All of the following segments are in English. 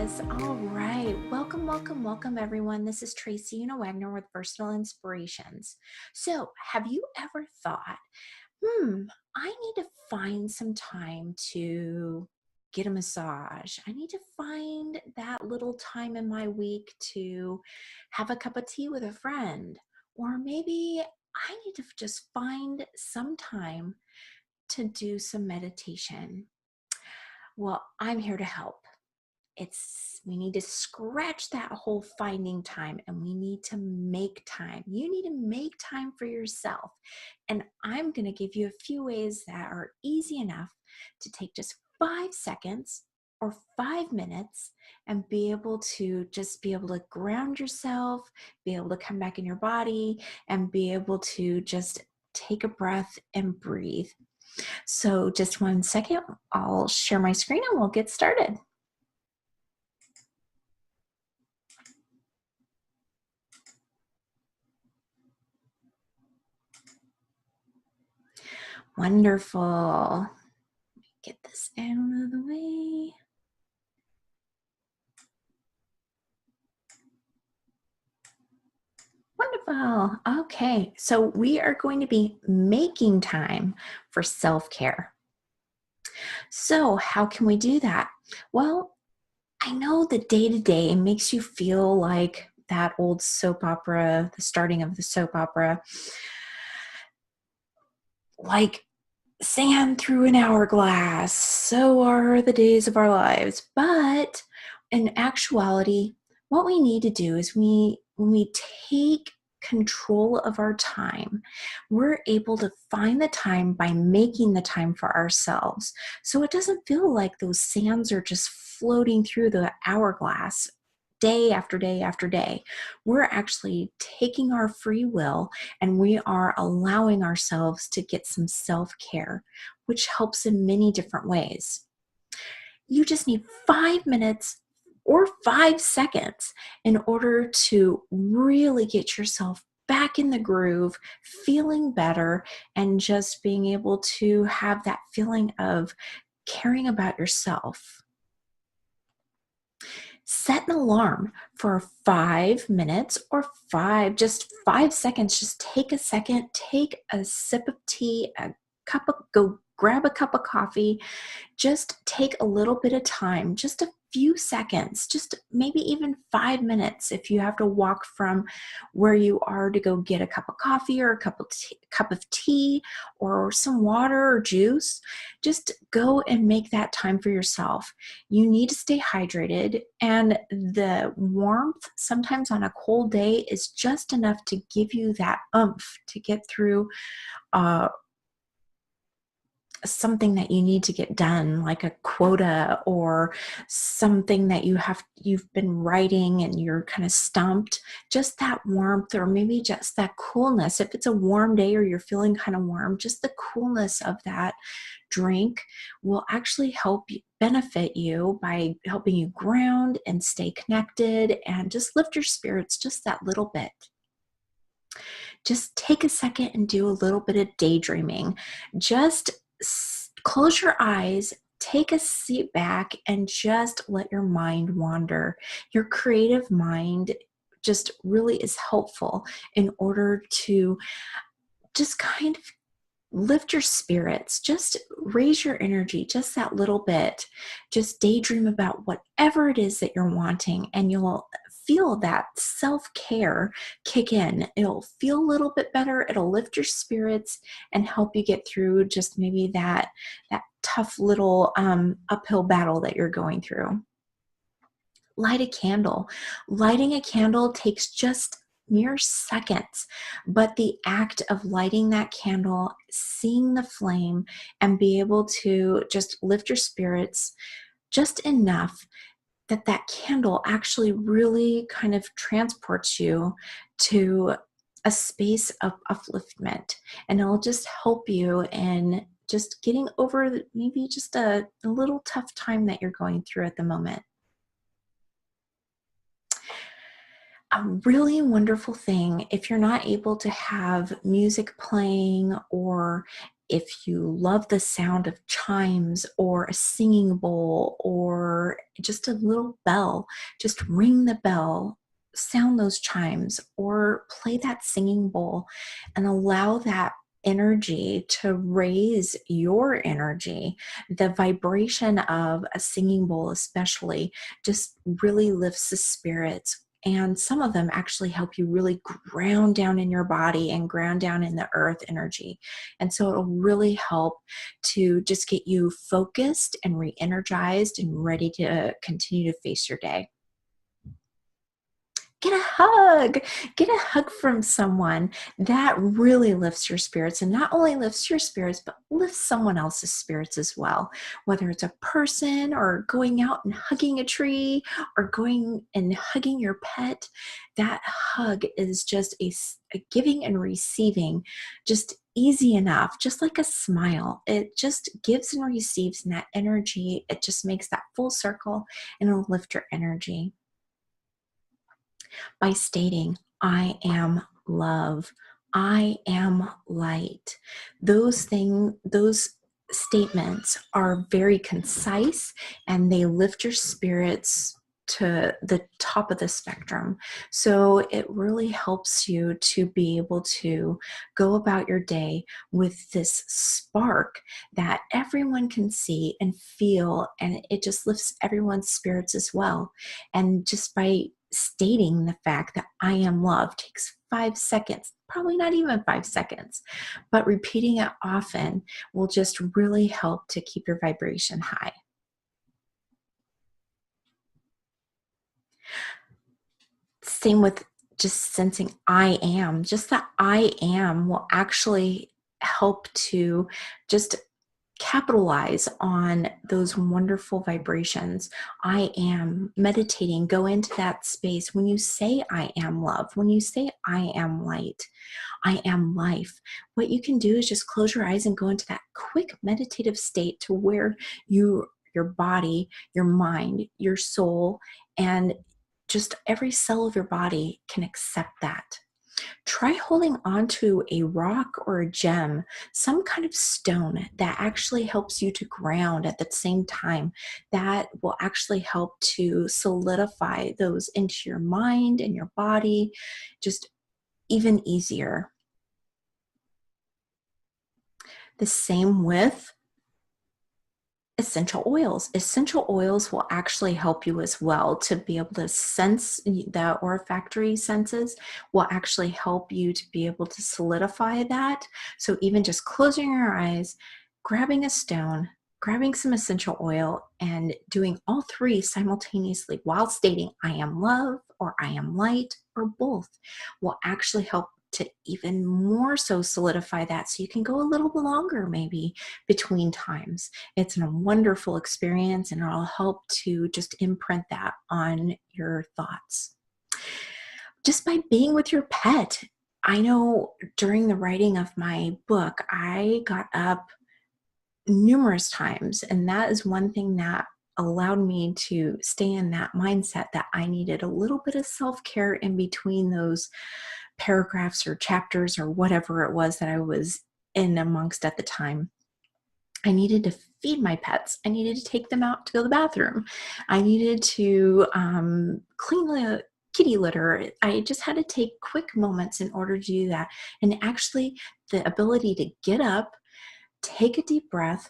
Yes, all right. Welcome, welcome, welcome, everyone. This is Tracy Wagner with Versatile Inspirations. So, have you ever thought, I need to find some time to get a massage? I need to find that little time in my week to have a cup of tea with a friend. Or maybe I need to just find some time to do some meditation. Well, I'm here to help. We need to scratch that whole finding time, and we need to make time. You need to make time for yourself. And I'm going to give you a few ways that are easy enough to take just 5 seconds or 5 minutes and be able to ground yourself, be able to come back in your body, and be able to just take a breath and breathe. So just 1 second, I'll share my screen and we'll get started. Wonderful. Get this out of the way. Wonderful. Okay, so we are going to be making time for self-care. So how can we do that? Well, I know the day-to-day makes you feel like that old soap opera, the starting of the soap opera, like sand through an hourglass, so are the days of our lives. But in actuality, what we need to do is when we take control of our time, we're able to find the time by making the time for ourselves. So it doesn't feel like those sands are just floating through the hourglass day after day after day. We're actually taking our free will and we are allowing ourselves to get some self-care, which helps in many different ways. You just need 5 minutes or 5 seconds in order to really get yourself back in the groove, feeling better, and just being able to have that feeling of caring about yourself. Set an alarm for 5 minutes or just 5 seconds. Just take a second, take a sip of tea, go grab a cup of coffee. Just take a little bit of time, just a few seconds, just maybe even 5 minutes if you have to walk from where you are to go get a cup of coffee or a cup of tea or some water or juice. Just go and make that time for yourself. You need to stay hydrated, and the warmth sometimes on a cold day is just enough to give you that oomph to get through something that you need to get done, like a quota or something that you've been writing and you're kind of stumped. Just that warmth, or maybe just that coolness. If it's a warm day or you're feeling kind of warm, just the coolness of that drink will actually benefit you by helping you ground and stay connected and just lift your spirits just that little bit. Just take a second and do a little bit of daydreaming. Just close your eyes, take a seat back, and just let your mind wander. Your creative mind just really is helpful in order to just kind of lift your spirits, just raise your energy just that little bit. Just daydream about whatever it is that you're wanting, and you'll feel that self-care kick in. It'll feel a little bit better. It'll lift your spirits and help you get through just maybe that tough little uphill battle that you're going through. Light a candle. Lighting a candle takes just mere seconds, but the act of lighting that candle, seeing the flame, and be able to just lift your spirits just enough that that candle actually really kind of transports you to a space of upliftment, and it'll just help you in just getting over maybe just a little tough time that you're going through at the moment. A really wonderful thing, if you're not able to have music playing or if you love the sound of chimes or a singing bowl or just a little bell, just ring the bell, sound those chimes, or play that singing bowl and allow that energy to raise your energy. The vibration of a singing bowl, especially, just really lifts the spirits. And some of them actually help you really ground down in your body and ground down in the earth energy. And so it'll really help to just get you focused and re-energized and ready to continue to face your day. Get a hug. Get a hug from someone. That really lifts your spirits, and not only lifts your spirits, but lifts someone else's spirits as well. Whether it's a person or going out and hugging a tree or going and hugging your pet, that hug is just a giving and receiving, just easy enough, just like a smile. It just gives and receives, and that energy, it just makes that full circle and it'll lift your energy. By stating, I am love, I am light. Those statements are very concise and they lift your spirits to the top of the spectrum. So it really helps you to be able to go about your day with this spark that everyone can see and feel, and it just lifts everyone's spirits as well. And just by stating the fact that I am love takes 5 seconds, probably not even 5 seconds, but repeating it often will just really help to keep your vibration high. Same with just sensing I am. Just that I am will actually help to just capitalize on those wonderful vibrations. I am meditating. Go into that space. When you say I am love, when you say I am light, I am life, what you can do is just close your eyes and go into that quick meditative state to where your body, your mind, your soul, and just every cell of your body can accept that. Try holding onto a rock or a gem, some kind of stone that actually helps you to ground at the same time. That will actually help to solidify those into your mind and your body, just even easier. The same with essential oils. Essential oils will actually help you as well to be able to sense. The olfactory senses will actually help you to be able to solidify that. So even just closing your eyes, grabbing a stone, grabbing some essential oil, and doing all three simultaneously while stating I am love or I am light or both will actually help to even more so solidify that, so you can go a little bit longer maybe between times. It's a wonderful experience, and it'll help to just imprint that on your thoughts. Just by being with your pet. I know during the writing of my book, I got up numerous times, and that is one thing that allowed me to stay in that mindset that I needed a little bit of self-care in between those paragraphs or chapters or whatever it was that I was in amongst at the time. I needed to feed my pets. I needed to take them out to go to the bathroom. I needed to clean the kitty litter. I just had to take quick moments in order to do that. And actually, the ability to get up, take a deep breath,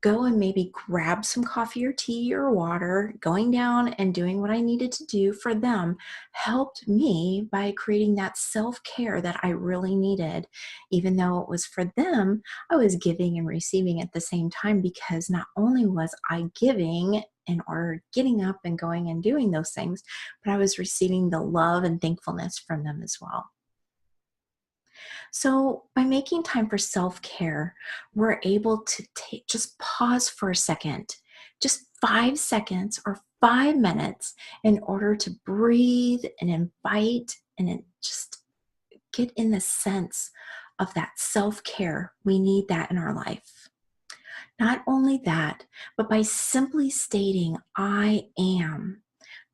go and maybe grab some coffee or tea or water, going down and doing what I needed to do for them helped me by creating that self-care that I really needed. Even though it was for them, I was giving and receiving at the same time, because not only was I giving in order getting up and going and doing those things, but I was receiving the love and thankfulness from them as well. So by making time for self-care, we're able to just pause for a second, just 5 seconds or 5 minutes, in order to breathe and invite and just get in the sense of that self-care. We need that in our life. Not only that, but by simply stating, I am,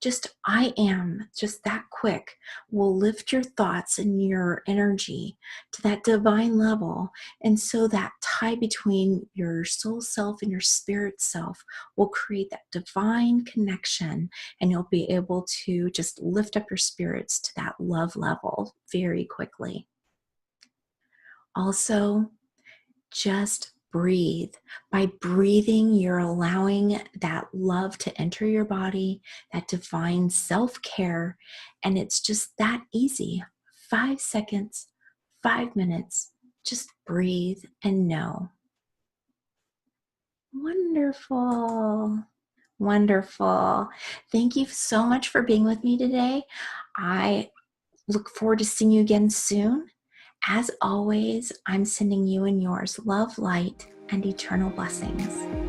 just I am, just that quick, will lift your thoughts and your energy to that divine level. And so that tie between your soul self and your spirit self will create that divine connection, and you'll be able to just lift up your spirits to that love level very quickly. Also, just breathe. By breathing, you're allowing that love to enter your body, that divine self-care, and it's just that easy. 5 seconds, 5 minutes, just breathe and know. Wonderful. Wonderful. Thank you so much for being with me today. I look forward to seeing you again soon. As always, I'm sending you and yours love, light, and eternal blessings.